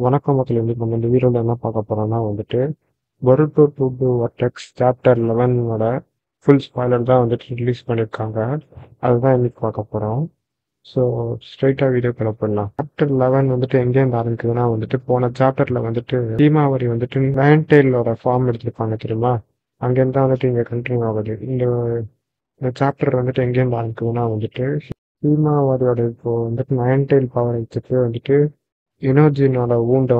வணக்கம் மக்களே! இன்னைக்கு நம்ம இந்த வீடியோல என்ன பார்க்க போறோம்னா Boruto to do Vortex chapter 11ஓட ஃபுல் ஸ்பாய்லர் தான் ரிலீஸ் பண்ணியிருக்காங்க. அதுதான் இன்னைக்கு பார்க்க போறோம். ஸோ ஸ்ட்ரைட்டா வீடியோக்குள்ள போயிடலாம். சாப்டர் 11 எங்கேருந்து ஆரம்பிக்குதுன்னா போன சாப்டர்ல ஹீமாவரி நயன் டெயிலோட ஃபார்ம் எடுத்திருப்பாங்க தெரியுமா? அங்கேருந்து தான் இங்க கண்டினியூ ஆகுது. இந்த சாப்டர் எங்கேருந்து ஆரம்பிக்குதுன்னா ஹீமாவரியோட இப்போ நயன் டெயில் பவர் வச்சுட்டு இனோஜினோட வூண்டை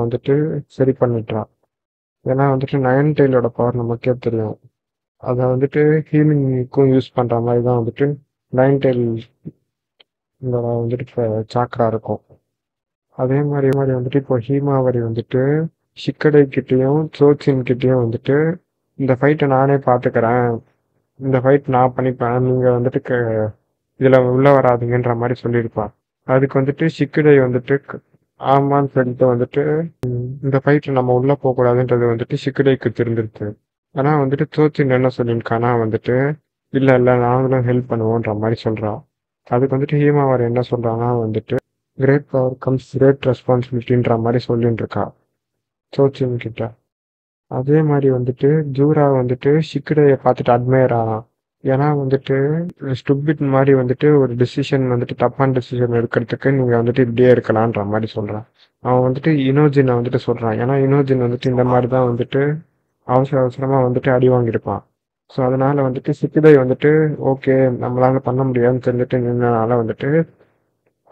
சரி பண்ணிட்டான். ஏன்னா நயன் டெயிலோட பவர் நமக்கே தெரியும். அதை ஹீலிங்க்கும் யூஸ் பண்ற மாதிரி தான் நயன் டெயில் சாக்கரா இருக்கும். அதே மாதிரி இப்போ ஹீமாவரி ஷிக்கடை கிட்டேயும் சோச்சின் கிட்டேயும் இந்த ஃபைட்டை நானே பார்த்துக்கிறேன், இந்த ஃபைட் நான் பண்ணிப்பேன், நீங்க இதுல உள்ள வராதுங்கன்ற மாதிரி சொல்லியிருப்பான். அதுக்கு ஷிக்கடை ஆமான்னு சொல்லிட்டு இந்த ஃபைட்ல நம்ம உள்ள போகக்கூடாதுன்றது ஷிக்கடைக்கு தெரிஞ்சிருக்கு. ஆனா சோச்சின் என்ன சொல்லியிருக்கானா இல்ல இல்ல நாங்களும் ஹெல்ப் பண்ணுவோன்ற மாதிரி சொல்றான். அதுக்கு ஹீமாவரி என்ன சொல்றான்னா கிரேட் பவர் கம்ஸ் கிரேட் ரெஸ்பான்சிபிலிட்டின்ற மாதிரி சொல்லிட்டு இருக்கா சோச்சின் கிட்ட. அதே மாதிரி ஜூரா ஷிக்கடைய பார்த்துட்டு அட்மையர் ஆனான். ஏன்னா ஸ்டூபிட் மாதிரி ஒரு டிசிஷன் தப்பான டிசிஷன் எடுக்கிறதுக்கு நீங்க இப்படியே இருக்கலான்ற மாதிரி சொல்றான். அவன் இனோஜினை சொல்றான். ஏன்னா இனோஜின் இந்த மாதிரி தான் அவசர அவசரமா அடி வாங்கியிருப்பான். ஸோ அதனால சிக்கிதை ஓகே நம்மளால பண்ண முடியாதுன்னு தெரிஞ்சுட்டு நின்றனால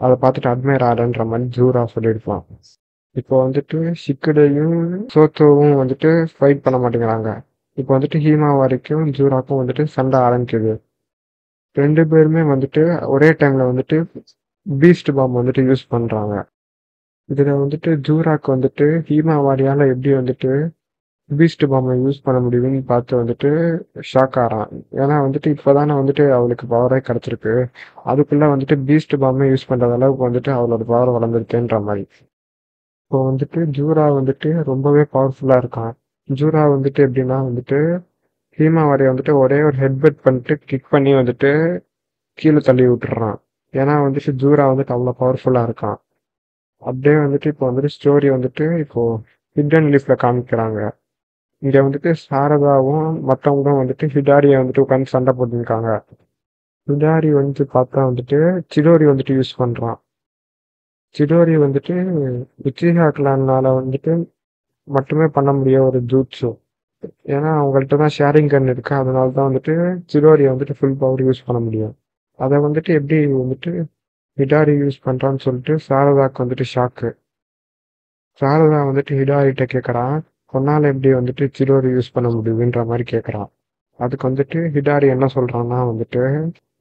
அதை பார்த்துட்டு அட்மையர் ஆடுன்ற மாதிரி ஜூரா சொல்லியிருப்பான். இப்போ ஷிக்கடையும் சோத்தோவும் ஃபைட் பண்ண மாட்டேங்கிறாங்க. இப்போ ஹீமாவாரிக்கும் ஜூராக்கும் சண்டை ஆரம்பிக்குது. ரெண்டு பேருமே ஒரே டைம்ல பீஸ்ட் பாம் யூஸ் பண்றாங்க. இதுல ஜூராக்கு ஹீமாவாரியால எப்படி பீஸ்ட் பாம்பை யூஸ் பண்ண முடியும்னு பார்த்து ஷாக் ஆறான். ஏன்னா இப்பதானே அவளுக்கு பவரே கிடைச்சிருக்கு. அதுக்குள்ள பீஸ்ட் பாம்பை யூஸ் பண்ற அளவுக்கு அவளோட பவர் வளர்ந்துருக்குன்ற மாதிரி. இப்போ ஜூரா ரொம்பவே பவர்ஃபுல்லா இருக்கான். ஜூரா எப்படின்னா ஹீமாவாரியை ஒரே ஒரு ஹெட்பெட் பண்ணிட்டு கிக் பண்ணி கீழே தள்ளி விட்டுறான். ஏன்னா ஜூரா அவ்வளோ பவர்ஃபுல்லா இருக்கான். அப்படியே இப்போ ஸ்டோரி இப்போ ஹிடன் லீஃப்ல காமிக்கிறாங்க. இங்க சாரதாவும் மற்றவங்களும் ஹிடாரியை உட்காந்து சண்டை போட்டுருக்காங்க. ஹிடாரி பார்த்தா சிடோரி யூஸ் பண்றான். சிடோரி உச்சிஹா கிளான்னால மட்டுமே பண்ண முடிய ஒரு ஜூட்ஸு. ஏன்னா அவங்கள்ட்ட தான் ஷேரிங் கன் இருக்கு. அதனால தான் சிடோரியை ஃபுல் பவர் யூஸ் பண்ண முடியும். அதை எப்படி ஹிடாரி யூஸ் பண்றான்னு சொல்லிட்டு சாரதாக்கு ஷாக்கு. சாரதா ஹிடாரிட்ட கேட்கறான், உன்னால எப்படி சிடோரி யூஸ் பண்ண முடியுதுன்ற மாதிரி கேட்கறான். அதுக்கு ஹிடாரி என்ன சொல்றான்னா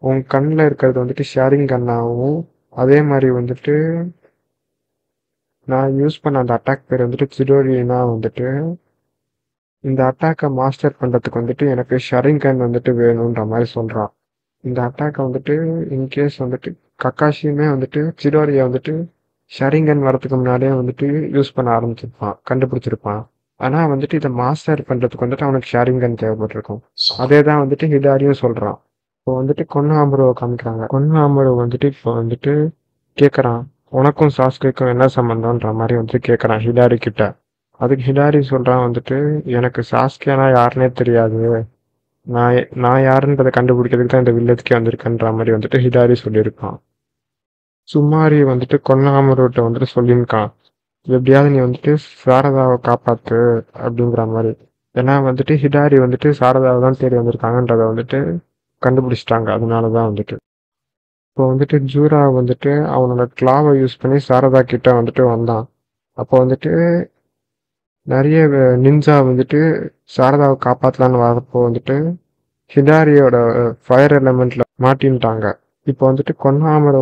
உன் கண்ணில் இருக்கிறது ஷேரிங் கன்னாகவும் அதே மாதிரி நான் யூஸ் பண்ண அந்த அட்டாக் பேர் சிடோரினா இந்த அட்டாக்கை மாஸ்டர் பண்றதுக்கு எனக்கு ஷேரிங் கன் வேணுன்ற மாதிரி சொல்றான். இந்த அட்டாக்கை இன்கேஸ் கக்காஷியுமே சிடோரியை ஷரிங்கன் வரதுக்கு முன்னாடியே யூஸ் பண்ண ஆரம்பிச்சிருப்பான், கண்டுபிடிச்சிருப்பான். ஆனா இதை மாஸ்டர் பண்றதுக்கு அவனுக்கு ஷேரிங்கன் தேவைப்பட்டிருக்கும். அதே தான் ஹிடாரியும் சொல்றான். இப்போ கொன்னாம்புரோவை காமிக்கிறாங்க. கொன்னாம்புரோ இப்போ கேட்கறான், உனக்கும் சாஸ்கேக்கும் என்ன சம்பந்தம்ன்ற மாதிரி கேட்கறான் ஹிடாரி கிட்ட. அதுக்கு ஹிடாரி சொல்றான் எனக்கு சாஸ்கேனா யாருன்னே தெரியாது, நான் யாருன்றதை கண்டுபிடிக்கிறதுக்கு தான் இந்த வில்லேஜ்க்கே வந்திருக்கேன்ற மாதிரி ஹிடாரி சொல்லியிருக்கான். சுமாரி கொன்னாமரோட்ட சொல்லியிருக்கான், எப்படியாவது நீ சாரதாவை காப்பாத்து அப்படிங்கிற மாதிரி. ஏன்னா ஹிடாரி சாரதாவை தான் தேடி வந்திருக்காங்கன்றத கண்டுபிடிச்சிட்டாங்க. அதனாலதான் இப்போ ஜூரா அவனோட கிளாவை யூஸ் பண்ணி சாரதா கிட்ட வந்தான். அப்போ நிறைய நின்ஜா சாரதாவை காப்பாத்தலான்னு வரப்போ ஹிடாரியோட ஃபயர் எலமெண்ட்ல மாட்டின்ட்டாங்க. இப்போ கொன்னாமரை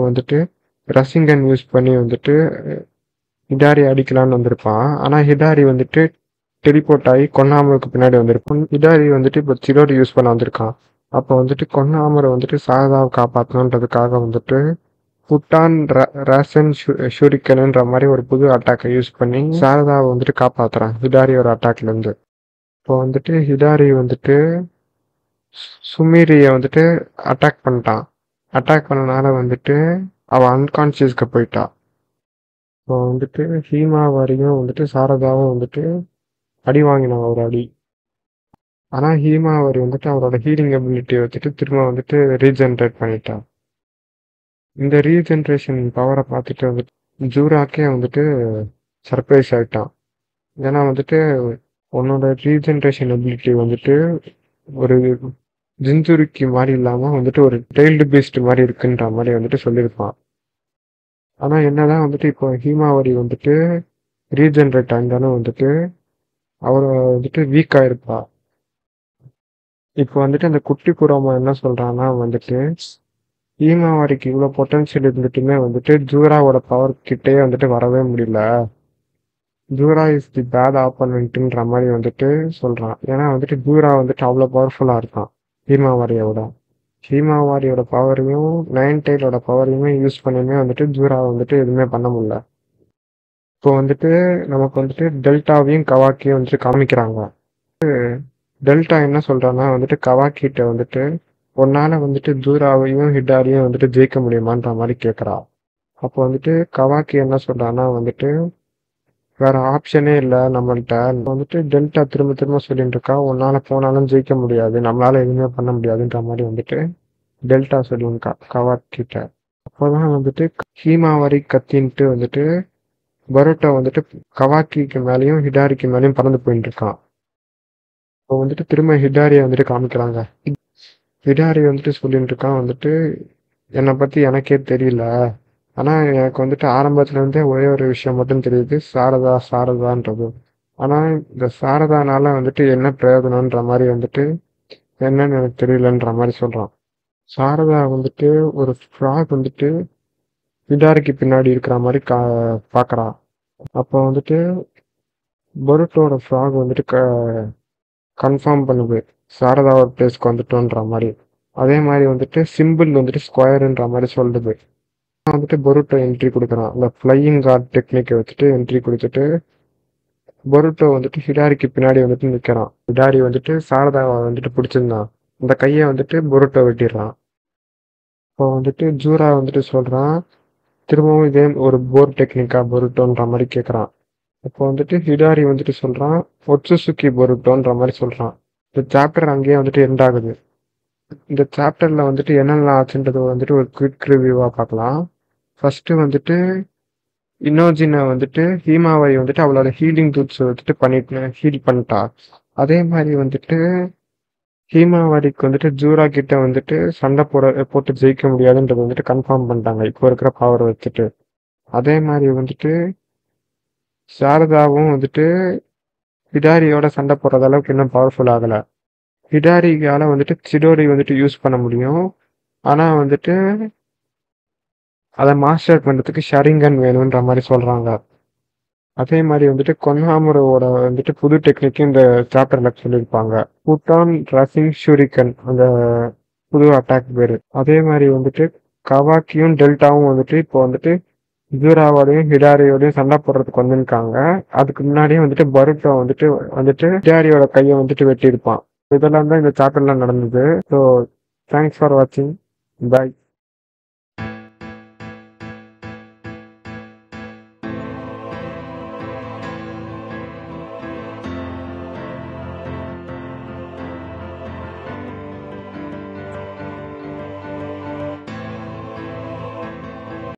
ரசிங்கன் யூஸ் பண்ணி ஹிடாரி அடிக்கலான்னு வந்திருப்பான். ஆனா ஹிடாரி டெலிபோர்ட் ஆகி கொன்னாமருக்கு பின்னாடி வந்திருப்பான். ஹிடாரி இப்போ சிடோரி யூஸ் பண்ண வந்திருக்கான். அப்போ கொன்னாமரை சாரதாவை காப்பாற்றணுன்றதுக்காக புட்டான் ரேசன் ஷூரிக்கன்ன்ற மாதிரி ஒரு புது அட்டாக்கை யூஸ் பண்ணி சாரதாவை காப்பாத்துறான் ஹிடாரியோட அட்டாக்ல இருந்து. இப்போ ஹிடாரி சுமீரிய அட்டாக் பண்ணிட்டான். அட்டாக் பண்ணனால அவ அன்கான்சியஸ்க்கு போயிட்டா. இப்போ வந்துட்டு ஹீமாவாரியும் வந்துட்டு சாரதாவும் வந்துட்டு அடி வாங்கினாங்க ஒரு அடி. ஆனா ஹீமாவாரி வந்துட்டு அவரோட ஹீலிங் எபிலிட்டியை வச்சுட்டு திரும்ப வந்துட்டு ரீஜென்ரேட் பண்ணிட்டா. இந்த ரீஜென்ரேஷன் பவரை பார்த்துட்டு வந்துட்டு ஜூராக்கே வந்துட்டு சர்ப்ரைஸ் ஆயிட்டான். ஏன்னா வந்துட்டு உன்னோட ரீஜென்ரேஷன் எபிலிட்டி வந்துட்டு ஒரு ஜிஞ்சுரிக்கி மாதிரி இல்லாம வந்துட்டு ஒரு டெய்ல்டு பீஸ்ட் மாதிரி இருக்குன்ற மாதிரி வந்துட்டு சொல்லியிருப்பான். ஆனா என்னதான் வந்துட்டு இப்போ ஹீமாவரி வந்துட்டு ரீஜென்ரேட் ஆயிருந்தாலும் வந்துட்டு அவரை வந்துட்டு வீக் ஆயிருப்பா. இப்போ வந்துட்டு அந்த குட்டி குரோமா என்ன சொல்றான்னா வந்துட்டு ஹீமாவாரிக்கு இவ்வளவு பொட்டன்ஷியல் இருந்துட்டுமே வந்துட்டு ஜூராவோட பவர் கிட்டே வந்துட்டு வரவே முடியல. ஜூரா இஸ் தி பேட் ஆப்போனன்ட்ன்ற மாதிரி வந்துட்டு சொல்றான். ஏன்னா வந்துட்டு ஜூரா வந்துட்டு அவ்வளவு பவர்ஃபுல்லா இருக்கான் ஹீமாவாரியோட. ஹீமாவாரியோட பவரையும் நைன் டெய்லோட பவரையுமே யூஸ் பண்ணியுமே வந்துட்டு ஜூரா வந்துட்டு எதுவுமே பண்ண முடியல. இப்போ வந்துட்டு நமக்கு வந்துட்டு டெல்டாவையும் கவாக்கியும் வந்துட்டு காமிக்கிறாங்க. டெல்டா என்ன சொல்றான்னா வந்துட்டு கவாக்கிட்ட வந்துட்டு உன்னால வந்துட்டு ஜூராவையும் ஹிடாரியும் வந்துட்டு ஜெயிக்க முடியுமான்ற மாதிரி கேட்கறா. அப்போ வந்துட்டு கவாக்கி என்ன சொல்றான்னா வந்துட்டு வேற ஆப்ஷனே இல்லை நம்மள்ட்ட. வந்துட்டு டெல்டா திரும்ப திரும்ப சொல்லிட்டு இருக்கா உன்னால போனாலும் ஜெயிக்க முடியாது, நம்மளால எதுவுமே பண்ண முடியாதுன்ற மாதிரி வந்துட்டு டெல்டா சொல்லுங்கக்கா கவாக்கிட்ட. அப்போதான் வந்துட்டு ஹீமாவரி கத்தின்ட்டு வந்துட்டு பரோட்டா வந்துட்டு கவாக்கிக்கு மேலேயும் ஹிடாரிக்கு மேலேயும் பறந்து போயிட்டு இருக்கான். இப்போ வந்துட்டு திரும்ப ஹிடாரியை வந்துட்டு காமிக்கிறாங்க. ஹிடாரி வந்துட்டு சொல்லிட்டு இருக்கான் வந்துட்டு என்னை பத்தி எனக்கே தெரியல. ஆனா எனக்கு வந்துட்டு ஆரம்பத்துல இருந்தே ஒரே ஒரு விஷயம் மட்டும் தெரியுது, சாரதா சாரதான்றது. ஆனா இந்த சாரதானால வந்துட்டு என்ன பிரயோஜனம்ன்ற மாதிரி வந்துட்டு என்னன்னு எனக்கு தெரியலன்ற மாதிரி சொல்றான். சாரதா வந்துட்டு ஒரு ஃப்ராக் வந்துட்டு ஹிடாரிக்கு பின்னாடி இருக்கிற மாதிரி பாக்குறா. அப்போ வந்துட்டு பொருட்டோட ஃப்ராக் வந்துட்டு கன்ஃபார்ம் பண்ணுது சாரதாவோட பிளேஸ்க்கு வந்துட்டோன்ற மாதிரி. அதே மாதிரி வந்துட்டு சிம்பிள் வந்துட்டு ஸ்கொயருன்ற மாதிரி சொல்லுது. வந்துட்டு பொருட்டோ என்ட்ரி கொடுக்குறான். அந்த ஃப்ளையிங் கார்ட் டெக்னிக்கை வச்சுட்டு என்ட்ரி கொடுத்துட்டு பொருட்டோ வந்துட்டு ஹிடாரிக்கு பின்னாடி வந்துட்டு நிற்கிறான். ஹிடாரி வந்துட்டு சாரதாவை வந்துட்டு பிடிச்சிருந்தான். அந்த கையை வந்துட்டு பொருட்டோ வெட்டிடுறான். இப்போ வந்துட்டு ஜூரா வந்துட்டு சொல்றான் திரும்பவும் இதே ஒரு போர் டெக்னிக்கா பொருட்டோன்ற மாதிரி கேட்குறான். இப்போ வந்துட்டு ஹிடாரி வந்துட்டு சொல்றான் ஒட்சுசுக்கி பொருட்டோன்ற மாதிரி சொல்றான். இந்த சாப்டர் அங்கேயே வந்துட்டு எண்ட் ஆகுது. இந்த சாப்டர்ல வந்துட்டு என்னெல்லாம் ஆச்சுன்றது வந்துட்டு ஒரு குவிக் ரிவ்யூவா பார்க்கலாம். ஃபர்ஸ்ட் வந்துட்டு இன்னோஜினை வந்துட்டு ஹீமாவை வந்துட்டு அவளோட ஹீலிங் டூட்ஸ் வந்துட்டு ஹீல் பண்ணிட்டா. அதே மாதிரி வந்துட்டு ஹீமாவாரிக்கு வந்துட்டு ஜூரா கிட்ட வந்துட்டு சண்டை போட்டு ஜெயிக்க முடியாதுன்றது வந்துட்டு கன்ஃபார்ம் பண்ணிட்டாங்க இப்போ இருக்கிற பவர் வச்சுட்டு. அதே மாதிரி வந்துட்டு சாரதாவும் வந்துட்டு ஹிடாரியோட சண்டை போடுற அளவுக்கு இன்னும் பவர்ஃபுல் ஆகல. ஹிடாரியால வந்துட்டு சிடோரி வந்துட்டு யூஸ் பண்ண முடியும். ஆனா வந்துட்டு அதை மாஸ்டர் பண்றதுக்கு ஷரிங்கன் வேணும்ன்ற மாதிரி சொல்றாங்க. அதே மாதிரி வந்துட்டு கொன்ஹாமுரோட வந்துட்டு புது டெக்னிக்கும் இந்த சாப்டர்ல சொல்லியிருப்பாங்க. புட்டான் ரசிங் ஷூரிகன் அந்த புது அட்டாக் பேரு. அதே மாதிரி வந்துட்டு கவாக்கியும் டெல்டாவும் வந்துட்டு இப்போ வந்துட்டு ஜூராவோடையும் ஹிடாரியோடையும் சண்டை போடுறதுக்கு வந்திருக்காங்க. அதுக்கு முன்னாடியே வந்துட்டு பருட்டோ வந்துட்டு வந்துட்டு ஹிடாரியோட கையை வந்துட்டு வெட்டியிருப்பான். இதெல்லாம் தான் இந்த சாப்டர்ல நடந்தது. ஸோ தேங்க்ஸ் ஃபார் வாட்சிங். பாய்.